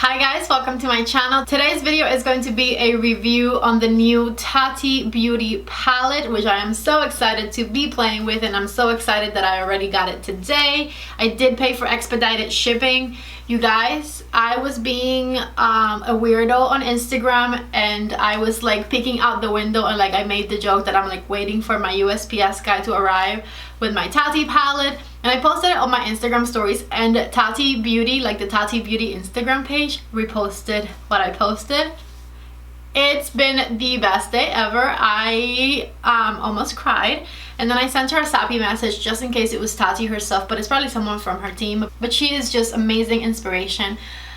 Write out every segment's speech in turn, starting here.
Hi guys, welcome to my channel. Today's video is going to be a review on the new Tati Beauty palette, which I am so excited to be playing with, and I'm so excited that I already got it today. I did pay for expedited shipping. You guys, I was being a weirdo on Instagram, and I was like peeking out the window, and like I made the joke that I'm like waiting for my USPS guy to arrive with my Tati palette. And I posted it on my Instagram stories, and Tati Beauty, like the Tati Beauty Instagram page, reposted what I posted. It's been the best day ever. I almost cried, and then I sent her a sappy message just in case it was Tati herself, but it's probably someone from her team. But she is just amazing inspiration,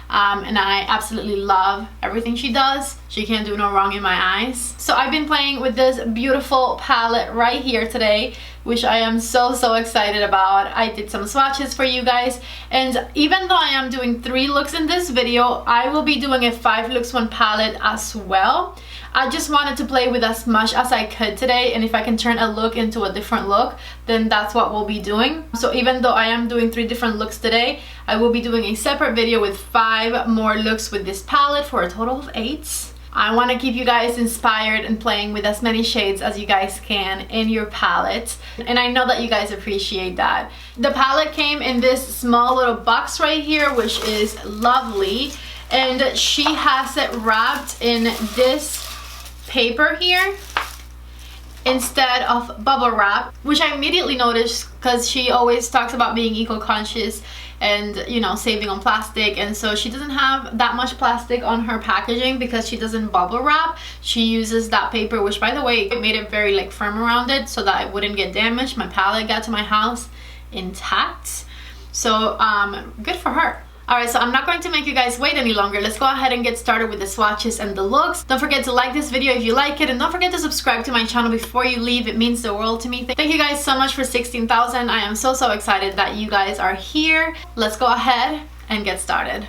and I absolutely love everything she does. She can't do no wrong in my eyes. So I've been playing with this beautiful palette right here today, which I am so excited about. I did some swatches for you guys, and even though I am doing 3 looks in this video, I will be doing a 5 looks 1 palette as well. I just wanted to play with as much as I could today, and if I can turn a look into a different look, then that's what we'll be doing. So even though I am doing 3 different looks today, I will be doing a separate video with 5 more looks with this palette for a total of 8. I want to keep you guys inspired and playing with as many shades as you guys can in your palette, and I know that you guys appreciate that. The palette came in this small little box right here, which is lovely, and she has it wrapped in this paper here instead of bubble wrap, which I immediately noticed because she always talks about being eco-conscious and, you know, saving on plastic, and so she doesn't have that much plastic on her packaging because she doesn't bubble wrap. She uses that paper, which by the way, it made it very like firm around it so that it wouldn't get damaged. My palette got to my house intact, so good for her. Alright, so I'm not going to make you guys wait any longer. Let's go ahead and get started with the swatches and the looks. Don't forget to like this video if you like it, and don't forget to subscribe to my channel before you leave. It means the world to me. Thank you guys so much for 16,000. I am so excited that you guys are here. Let's go ahead and get started.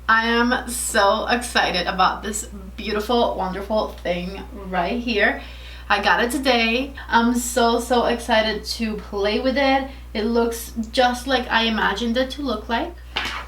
I am so excited about this beautiful, wonderful thing right here. I got it today. I'm so excited to play with it. It looks just like I imagined it to look like.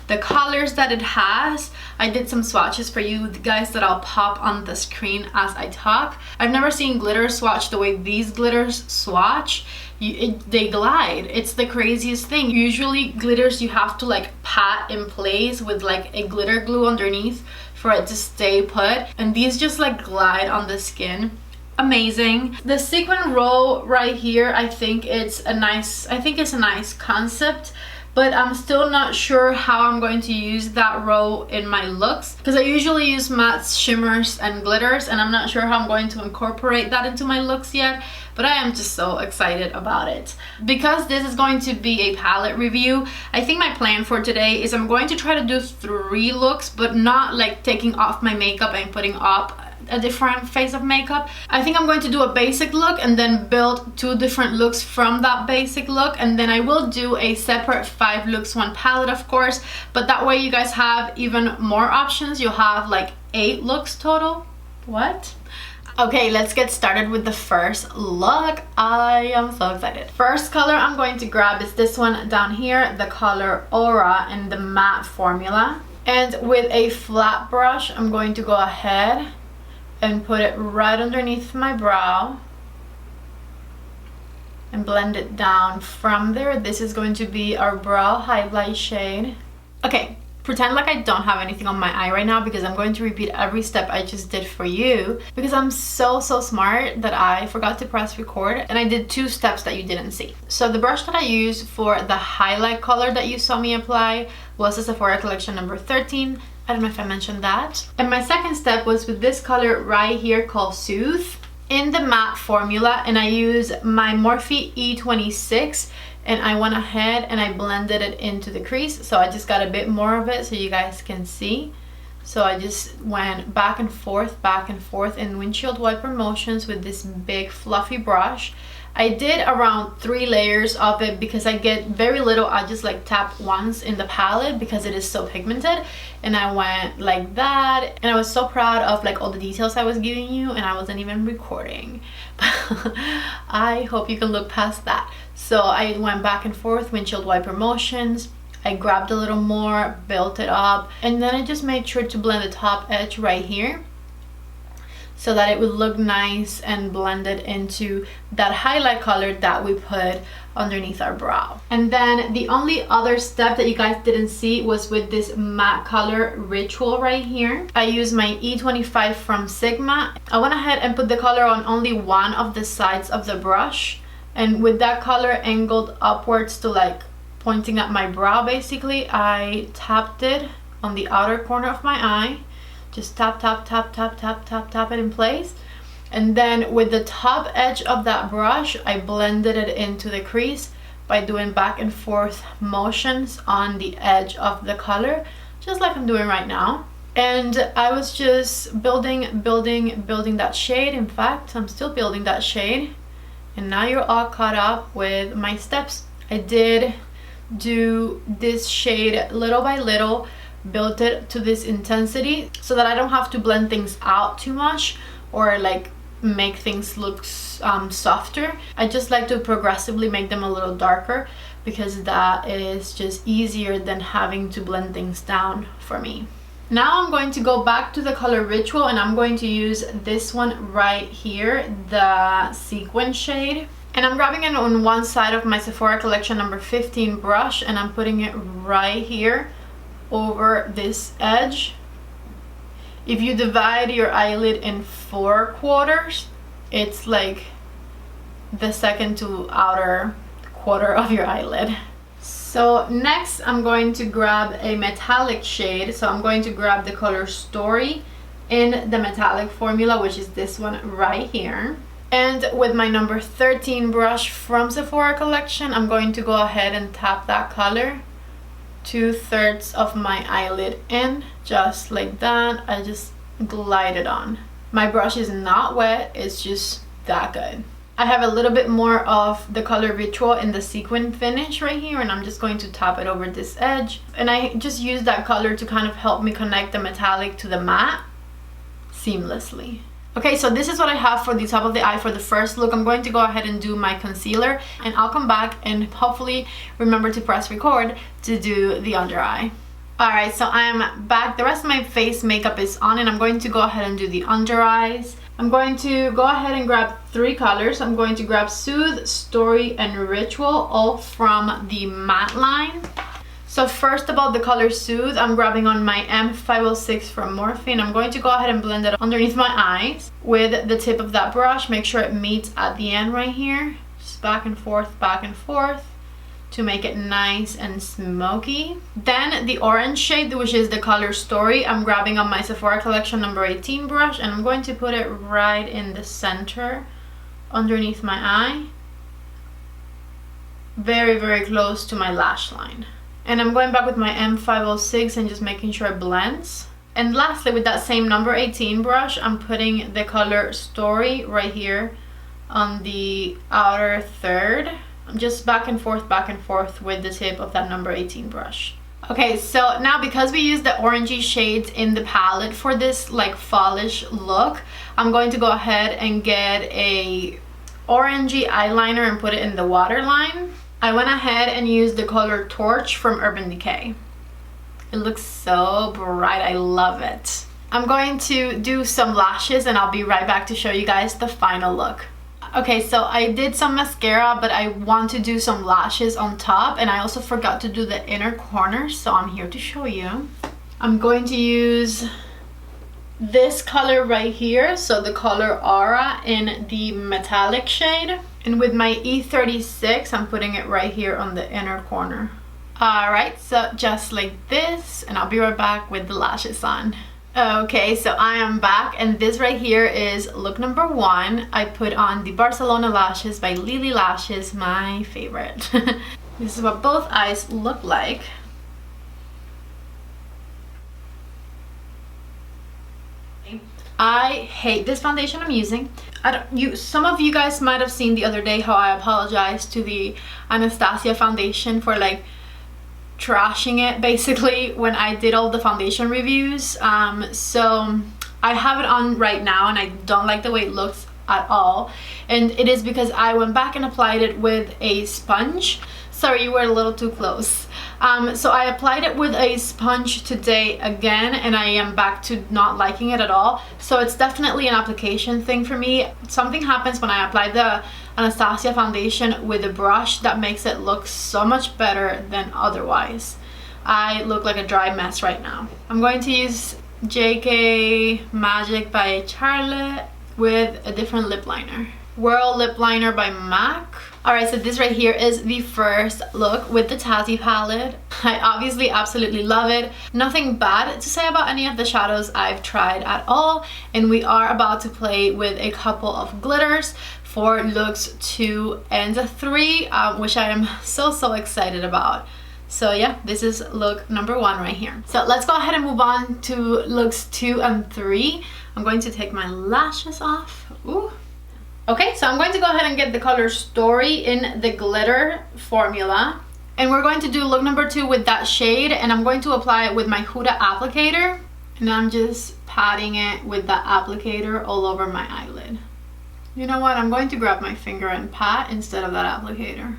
The colors that it has, I did some swatches for you guys that I'll pop on the screen as I talk. I've never seen glitter swatch the way these glitters swatch. They glide. It's the craziest thing. Usually glitters you have to like pat in place with like a glitter glue underneath for it to stay put, and these just like glide on the skin. Amazing. The sequin row right here, I think it's a nice concept, but I'm still not sure how I'm going to use that row in my looks, because I usually use mattes, shimmers, and glitters, and I'm not sure how I'm going to incorporate that into my looks yet, but I am just so excited about it. Because this is going to be a palette review, I think my plan for today is I'm going to try to do 3 looks, but not like taking off my makeup and putting up a different face of makeup. I think I'm going to do a basic look and then build 2 different looks from that basic look, and then I will do a separate 5 looks 1 palette, of course, but that way you guys have even more options. You'll have like 8 looks total. What? Okay, let's get started with the first look. I am so excited. First color I'm going to grab is this one down here, the color Aura in the matte formula, and with a flat brush I'm going to go ahead and put it right underneath my brow and blend it down from there. This is going to be our brow highlight shade. Okay, pretend like I don't have anything on my eye right now, because I'm going to repeat every step I just did for you, because I'm so smart that I forgot to press record and I did 2 steps that you didn't see. So the brush that I used for the highlight color that you saw me apply was the Sephora collection number 13. I don't know if I mentioned that. And my second step was with this color right here called Soothe in the matte formula, and I use my Morphe E26, and I went ahead and I blended it into the crease, so I just got a bit more of it so you guys can see. So I just went back and forth in windshield wiper motions with this big fluffy brush. I did around 3 layers of it because I get very little. I just like tap once in the palette because it is so pigmented, and I went like that, and I was so proud of like all the details I was giving you, and I wasn't even recording. I hope you can look past that. So I went back and forth, windshield wiper motions, I grabbed a little more, built it up, and then I just made sure to blend the top edge right here so that it would look nice and blended into that highlight color that we put underneath our brow. And then the only other step that you guys didn't see was with this matte color ritual right here. I used my E25 from Sigma. I went ahead and put the color on only one of the sides of the brush, and with that color angled upwards to like pointing at my brow, basically I tapped it on the outer corner of my eye. Just tap, tap, tap, tap, tap, tap, tap it in place. And then with the top edge of that brush, I blended it into the crease by doing back and forth motions on the edge of the color, just like I'm doing right now. And I was just building that shade. In fact, I'm still building that shade. And now you're all caught up with my steps. I did do this shade little by little, built it to this intensity so that I don't have to blend things out too much or like make things look softer. I just like to progressively make them a little darker because that is just easier than having to blend things down for me. Now I'm going to go back to the color Ritual, and I'm going to use this one right here, the sequin shade. And I'm grabbing it on one side of my Sephora Collection number 15 brush, and I'm putting it right here over this edge. If you divide your eyelid in 4 quarters, it's like the second to outer quarter of your eyelid. So next I'm going to grab a metallic shade. So I'm going to grab the color Story in the metallic formula, which is this one right here. And with my number 13 brush from Sephora Collection, I'm going to go ahead and tap that color 2/3 of my eyelid in, just like that. I just glide it on. My brush is not wet, it's just that good. I have a little bit more of the color Ritual in the sequin finish right here, and I'm just going to tap it over this edge. And I just use that color to kind of help me connect the metallic to the matte seamlessly. Okay, so this is what I have for the top of the eye for the first look. I'm going to go ahead and do my concealer, and I'll come back and hopefully remember to press record to do the under eye. Alright, so I am back. The rest of my face makeup is on, and I'm going to go ahead and do the under eyes. I'm going to go ahead and grab 3 colors. I'm going to grab Soothe, Story, and Ritual, all from the matte line. So first, about the color Soothe, I'm grabbing on my M506 from Morphe, and I'm going to go ahead and blend it underneath my eyes with the tip of that brush. Make sure it meets at the end right here. Just back and forth to make it nice and smoky. Then the orange shade, which is the color Story, I'm grabbing on my Sephora Collection number 18 brush, and I'm going to put it right in the center underneath my eye. Very, very close to my lash line. And I'm going back with my M506 and just making sure it blends. And lastly, with that same number 18 brush, I'm putting the color Story right here on the outer third. I'm just back and forth with the tip of that number 18 brush. Okay, so now because we use the orangey shades in the palette for this like fallish look, I'm going to go ahead and get a orangey eyeliner and put it in the waterline. I went ahead and used the color Torch from Urban Decay. It looks so bright, I love it. I'm going to do some lashes, and I'll be right back to show you guys the final look. Okay, so I did some mascara, but I want to do some lashes on top, and I also forgot to do the inner corners, so I'm here to show you. I'm going to use this color right here, so the color Aura in the metallic shade. And with my E36, I'm putting it right here on the inner corner. Alright, so just like this, and I'll be right back with the lashes on. Okay, so I am back, and this right here is look number 1. I put on the Barcelona lashes by Lily Lashes, my favorite. This is what both eyes look like. I hate this foundation I'm using. Some of you guys might have seen the other day how I apologized to the Anastasia foundation for like trashing it basically when I did all the foundation reviews. So I have it on right now, and I don't like the way it looks at all, and it is because I went back and applied it with a sponge. Sorry, you were a little too close. So I applied it with a sponge today again, and I am back to not liking it at all. So it's definitely an application thing for me. Something happens when I apply the Anastasia foundation with a brush that makes it look so much better than otherwise. I look like a dry mess right now. I'm going to use JK Magic by Charlotte with a different lip liner. Whirl lip liner by MAC. Alright, so this right here is the first look with the Tati palette. I obviously absolutely love it. Nothing bad to say about any of the shadows I've tried at all. And we are about to play with a couple of glitters for looks 2 and 3, which I am so excited about. So yeah, this is look number 1 right here. So let's go ahead and move on to looks 2 and 3. I'm going to take my lashes off. Ooh. Okay, so I'm going to go ahead and get the color Story in the glitter formula. And we're going to do look number 2 with that shade, and I'm going to apply it with my Huda applicator. And I'm just patting it with the applicator all over my eyelid. You know what? I'm going to grab my finger and pat instead of that applicator.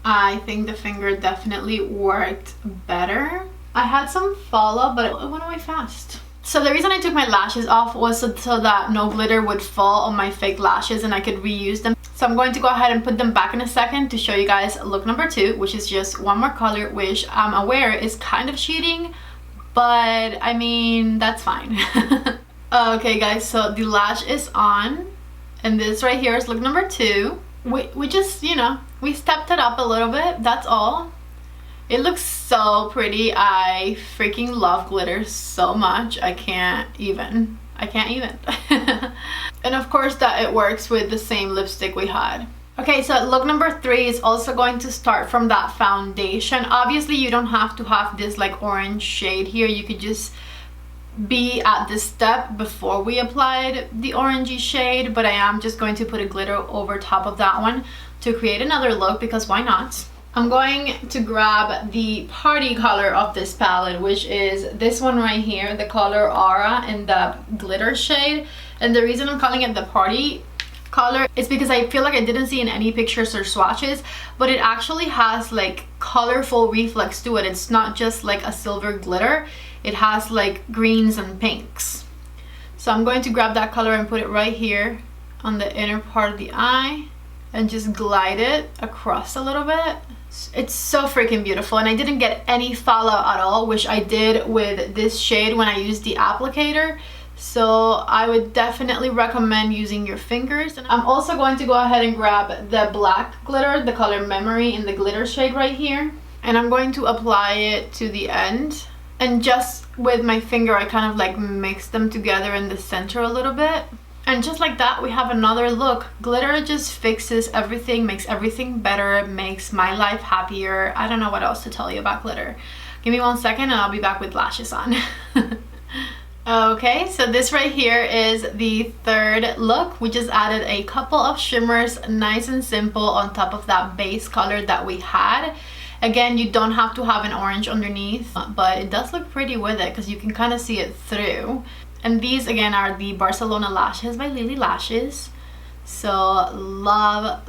I think the finger definitely worked better. I had some fallout, but it went away fast. So the reason I took my lashes off was so that no glitter would fall on my fake lashes and I could reuse them. So I'm going to go ahead and put them back in a second to show you guys look number 2, which is just one more color, which I'm aware is kind of cheating, but I mean, that's fine. Okay guys, so the lash is on, and this right here is look number 2. We just, you know, we stepped it up a little bit, that's all. It looks so pretty. I freaking love glitter so much. I can't even. And of course that it works with the same lipstick we had. Okay, so look number 3 is also going to start from that foundation. Obviously you don't have to have this like orange shade here. You could just be at this step before we applied the orangey shade, but I am just going to put a glitter over top of that one to create another look, because why not? I'm going to grab the party color of this palette, which is this one right here, the color Aura in the glitter shade. And the reason I'm calling it the party color is because I feel like I didn't see in any pictures or swatches, but it actually has like colorful reflex to it. It's not just like a silver glitter, it has like greens and pinks. So I'm going to grab that color and put it right here on the inner part of the eye and just glide it across a little bit. It's so freaking beautiful, and I didn't get any fallout at all, which I did with this shade when I used the applicator. So I would definitely recommend using your fingers. And I'm also going to go ahead and grab the black glitter, the color Memory in the glitter shade right here, and I'm going to apply it to the end. And just with my finger I kind of like mix them together in the center a little bit. And just like that, we have another look. Glitter just fixes everything, makes everything better, makes my life happier. I don't know what else to tell you about glitter. Give me 1 second and I'll be back with lashes on. Okay, so this right here is the third look. We just added a couple of shimmers, nice and simple, on top of that base color that we had. Again, you don't have to have an orange underneath, but it does look pretty with it because you can kind of see it through. And these again are the Barcelona lashes by Lily Lashes. So love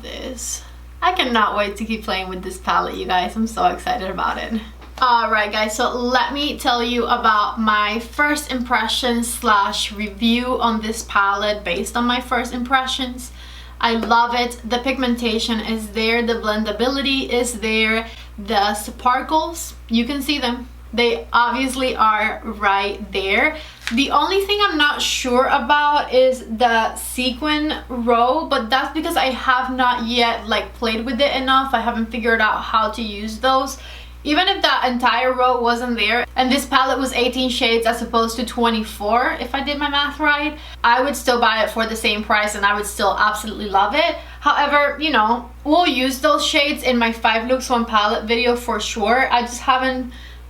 this. I cannot wait to keep playing with this palette, you guys. I'm so excited about it. Alright guys, so let me tell you about my first impressions slash review on this palette based on my first impressions. I love it. The pigmentation is there, the blendability is there, the sparkles, you can see them. They obviously are right there. The only thing I'm not sure about is the sequin row, but that's because I have not yet like played with it enough. I haven't figured out how to use those. Even if that entire row wasn't there and this palette was 18 shades as opposed to 24, if I did my math right, I would still buy it for the same price and I would still absolutely love it. However, you know, we'll use those shades in my 5 looks 1 palette video for sure. I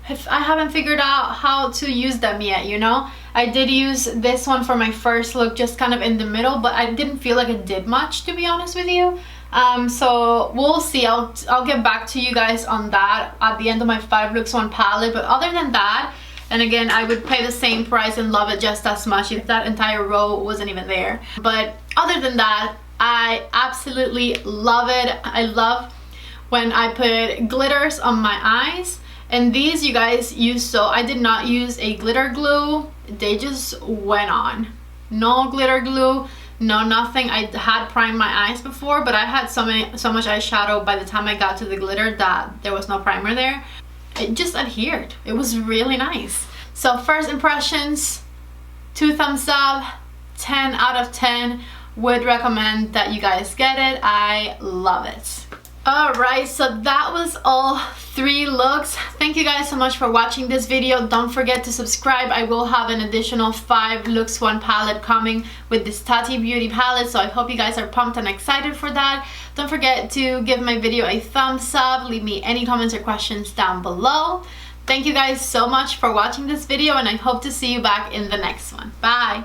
haven't figured out how to use them yet, you know. I did use this one for my first look, just kind of in the middle, but I didn't feel like it did much, to be honest with you. So we'll see. I'll get back to you guys on that at the end of my 5 looks 1 palette. But other than that, and again, I would pay the same price and love it just as much if that entire row wasn't even there. But other than that, I absolutely love it. I love when I put glitters on my eyes. And these, you guys, I did not use a glitter glue. They just went on. No glitter glue, no nothing. I had primed my eyes before, but I had so much eyeshadow by the time I got to the glitter that there was no primer there. It just adhered. It was really nice. So first impressions, 2 thumbs up, 10 out of 10. Would recommend that you guys get it. I love it. Alright, so that was all 3 looks. Thank you guys so much for watching this video. Don't forget to subscribe. I will have an additional 5 looks 1 palette coming with this Tati Beauty palette, so I hope you guys are pumped and excited for that. Don't forget to give my video a thumbs up. Leave me any comments or questions down below. Thank you guys so much for watching this video, and I hope to see you back in the next one. Bye!